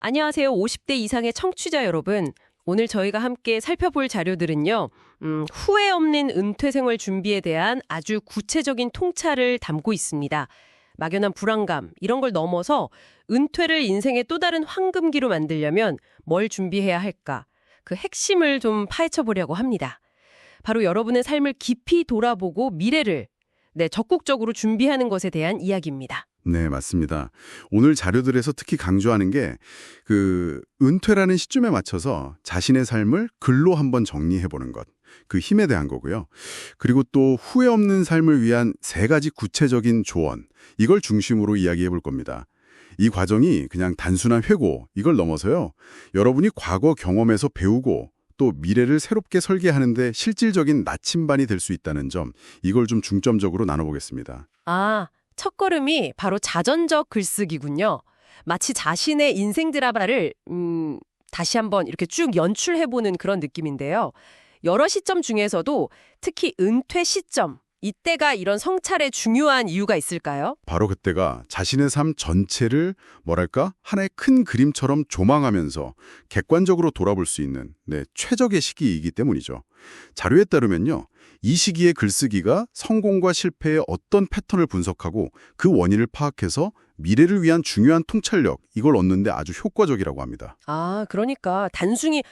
안녕하세요. 50대 이상의 청취자 여러분. 오늘 저희가 함께 살펴볼 자료들은요. 후회 없는 은퇴 생활 준비에 대한 아주 구체적인 통찰을 담고 있습니다. 막연한 불안감, 이런 걸 넘어서 은퇴를 인생의 또 다른 황금기로 만들려면 뭘 준비해야 할까? 그 핵심을 좀 파헤쳐 보려고 합니다. 바로 여러분의 삶을 깊이 돌아보고 미래를 적극적으로 준비하는 것에 대한 이야기입니다. 네, 맞습니다. 오늘 자료들에서 특히 강조하는 게 은퇴라는 시점에 맞춰서 자신의 삶을 글로 한번 정리해 보는 것. 그 힘에 대한 거고요. 그리고 또 후회 없는 삶을 위한 3가지 구체적인 조언. 이걸 중심으로 이야기해 볼 겁니다. 이 과정이 그냥 단순한 회고, 이걸 넘어서요. 여러분이 과거 경험에서 배우고 또 미래를 새롭게 설계하는데 실질적인 나침반이 될 수 있다는 점, 이걸 좀 중점적으로 나눠보겠습니다. 첫걸음이 바로 자전적 글쓰기군요. 마치 자신의 인생 드라마를 다시 한번 이렇게 쭉 연출해보는 그런 느낌인데요. 여러 시점 중에서도 특히 은퇴 시점, 이때가 이런 성찰에 중요한 이유가 있을까요? 바로 그때가 자신의 삶 전체를 하나의 큰 그림처럼 조망하면서 객관적으로 돌아볼 수 있는 최적의 시기이기 때문이죠. 자료에 따르면요. 이 시기의 글쓰기가 성공과 실패의 어떤 패턴을 분석하고 그 원인을 파악해서 미래를 위한 중요한 통찰력, 이걸 얻는 데 아주 효과적이라고 합니다. 그러니까 단순히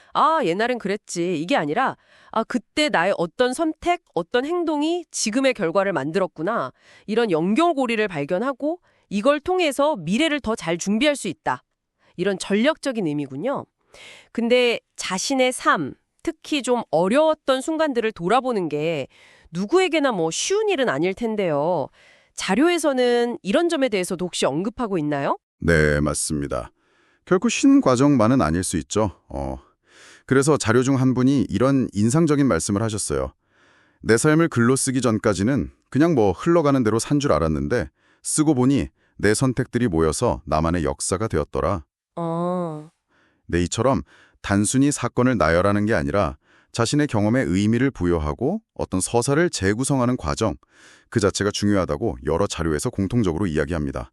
옛날엔 그랬지 이게 아니라 그때 나의 어떤 선택, 어떤 행동이 지금의 결과를 만들었구나. 이런 연결고리를 발견하고 이걸 통해서 미래를 더 잘 준비할 수 있다. 이런 전략적인 의미군요. 근데 자신의 삶, 특히 좀 어려웠던 순간들을 돌아보는 게 누구에게나 쉬운 일은 아닐 텐데요. 자료에서는 이런 점에 대해서도 혹시 언급하고 있나요? 네, 맞습니다. 결코 쉬운 과정만은 아닐 수 있죠. 그래서 자료 중 한 분이 이런 인상적인 말씀을 하셨어요. 내 삶을 글로 쓰기 전까지는 그냥 흘러가는 대로 산 줄 알았는데 쓰고 보니 내 선택들이 모여서 나만의 역사가 되었더라. 네, 이처럼 단순히 사건을 나열하는 게 아니라 자신의 경험에 의미를 부여하고 어떤 서사를 재구성하는 과정, 그 자체가 중요하다고 여러 자료에서 공통적으로 이야기합니다.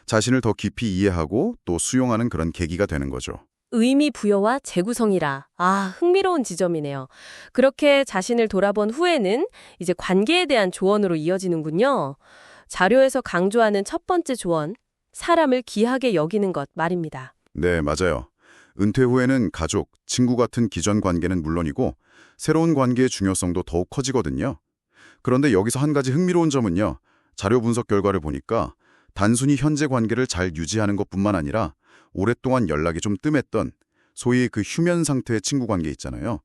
자신을 더 깊이 이해하고 또 수용하는 그런 계기가 되는 거죠. 의미 부여와 재구성이라. 흥미로운 지점이네요. 그렇게 자신을 돌아본 후에는 이제 관계에 대한 조언으로 이어지는군요. 자료에서 강조하는 첫 번째 조언, 사람을 귀하게 여기는 것 말입니다. 네, 맞아요. 은퇴 후에는 가족, 친구 같은 기존 관계는 물론이고 새로운 관계의 중요성도 더욱 커지거든요. 그런데 여기서 한 가지 흥미로운 점은요. 자료 분석 결과를 보니까 단순히 현재 관계를 잘 유지하는 것뿐만 아니라 오랫동안 연락이 좀 뜸했던 소위 그 휴면 상태의 친구 관계 있잖아요.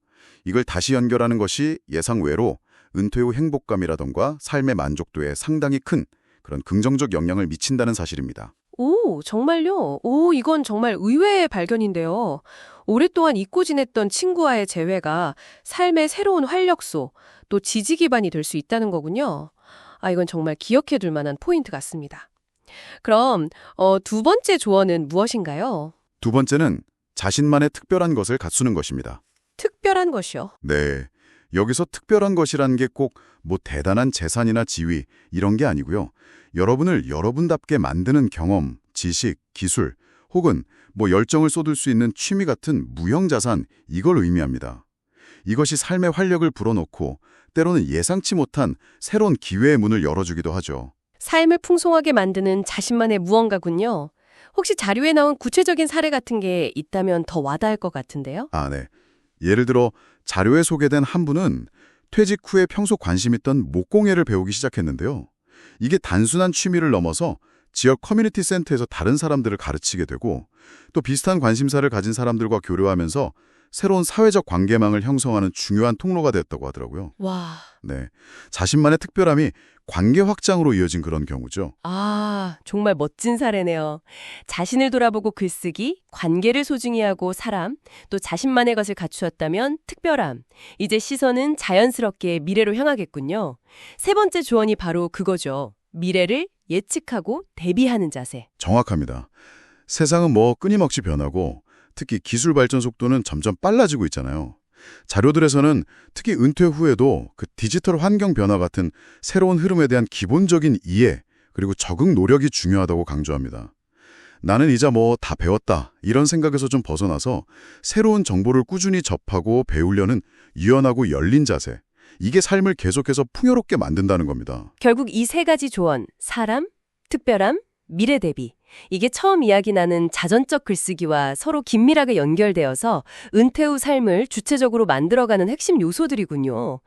이걸 다시 연결하는 것이 예상 외로 은퇴 후 행복감이라던가 삶의 만족도에 상당히 큰 그런 긍정적 영향을 미친다는 사실입니다. 정말요? 이건 정말 의외의 발견인데요. 오랫동안 잊고 지냈던 친구와의 재회가 삶의 새로운 활력소, 또 지지 기반이 될 수 있다는 거군요. 이건 정말 기억해둘 만한 포인트 같습니다. 그럼 두 번째 조언은 무엇인가요? 두 번째는 자신만의 특별한 것을 갖추는 것입니다. 특별한 것이요? 네. 여기서 특별한 것이라는 게 꼭 대단한 재산이나 지위 이런 게 아니고요. 여러분을 여러분답게 만드는 경험, 지식, 기술 혹은 열정을 쏟을 수 있는 취미 같은 무형자산, 이걸 의미합니다. 이것이 삶의 활력을 불어넣고 때로는 예상치 못한 새로운 기회의 문을 열어주기도 하죠. 삶을 풍성하게 만드는 자신만의 무언가군요. 혹시 자료에 나온 구체적인 사례 같은 게 있다면 더 와닿을 것 같은데요? 네. 예를 들어 자료에 소개된 한 분은 퇴직 후에 평소 관심 있던 목공예를 배우기 시작했는데요. 이게 단순한 취미를 넘어서 지역 커뮤니티 센터에서 다른 사람들을 가르치게 되고 또 비슷한 관심사를 가진 사람들과 교류하면서 새로운 사회적 관계망을 형성하는 중요한 통로가 되었다고 하더라고요. 와. 네, 자신만의 특별함이 관계 확장으로 이어진 그런 경우죠. 정말 멋진 사례네요. 자신을 돌아보고 글쓰기, 관계를 소중히 하고 사람, 또 자신만의 것을 갖추었다면 특별함. 이제 시선은 자연스럽게 미래로 향하겠군요. 세 번째 조언이 바로 그거죠. 미래를 예측하고 대비하는 자세. 정확합니다. 세상은 끊임없이 변하고 특히 기술 발전 속도는 점점 빨라지고 있잖아요. 자료들에서는 특히 은퇴 후에도 그 디지털 환경 변화 같은 새로운 흐름에 대한 기본적인 이해 그리고 적응 노력이 중요하다고 강조합니다. 나는 이제 뭐 다 배웠다 이런 생각에서 좀 벗어나서 새로운 정보를 꾸준히 접하고 배우려는 유연하고 열린 자세. 이게 삶을 계속해서 풍요롭게 만든다는 겁니다. 결국 이 세 가지 조언, 사람, 특별함, 미래 대비. 이게 처음 이야기 나눈 자전적 글쓰기와 서로 긴밀하게 연결되어서 은퇴 후 삶을 주체적으로 만들어가는 핵심 요소들이군요.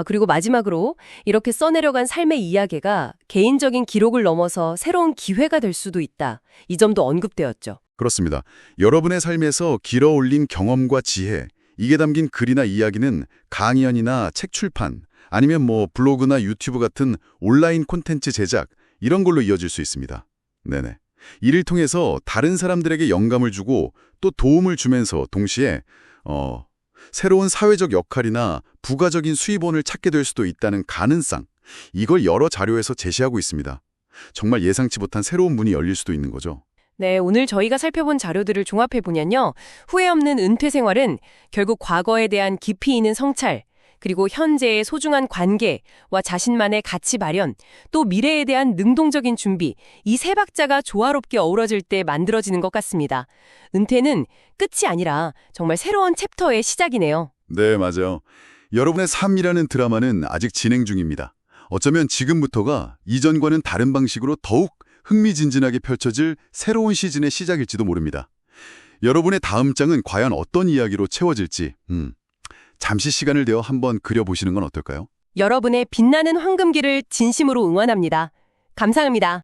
그리고 마지막으로 이렇게 써내려간 삶의 이야기가 개인적인 기록을 넘어서 새로운 기회가 될 수도 있다. 이 점도 언급되었죠. 그렇습니다. 여러분의 삶에서 길어올린 경험과 지혜, 이게 담긴 글이나 이야기는 강연이나 책 출판, 아니면 뭐 블로그나 유튜브 같은 온라인 콘텐츠 제작, 이런 걸로 이어질 수 있습니다. 네네. 이를 통해서 다른 사람들에게 영감을 주고 또 도움을 주면서 동시에 새로운 사회적 역할이나 부가적인 수입원을 찾게 될 수도 있다는 가능성, 이걸 여러 자료에서 제시하고 있습니다. 정말 예상치 못한 새로운 문이 열릴 수도 있는 거죠. 네, 오늘 저희가 살펴본 자료들을 종합해보면요. 후회 없는 은퇴 생활은 결국 과거에 대한 깊이 있는 성찰, 그리고 현재의 소중한 관계와 자신만의 가치 발현, 또 미래에 대한 능동적인 준비, 이 세 박자가 조화롭게 어우러질 때 만들어지는 것 같습니다. 은퇴는 끝이 아니라 정말 새로운 챕터의 시작이네요. 네, 맞아요. 여러분의 삶이라는 드라마는 아직 진행 중입니다. 어쩌면 지금부터가 이전과는 다른 방식으로 더욱 흥미진진하게 펼쳐질 새로운 시즌의 시작일지도 모릅니다. 여러분의 다음 장은 과연 어떤 이야기로 채워질지 잠시 시간을 내어 한번 그려보시는 건 어떨까요? 여러분의 빛나는 황금기를 진심으로 응원합니다. 감사합니다.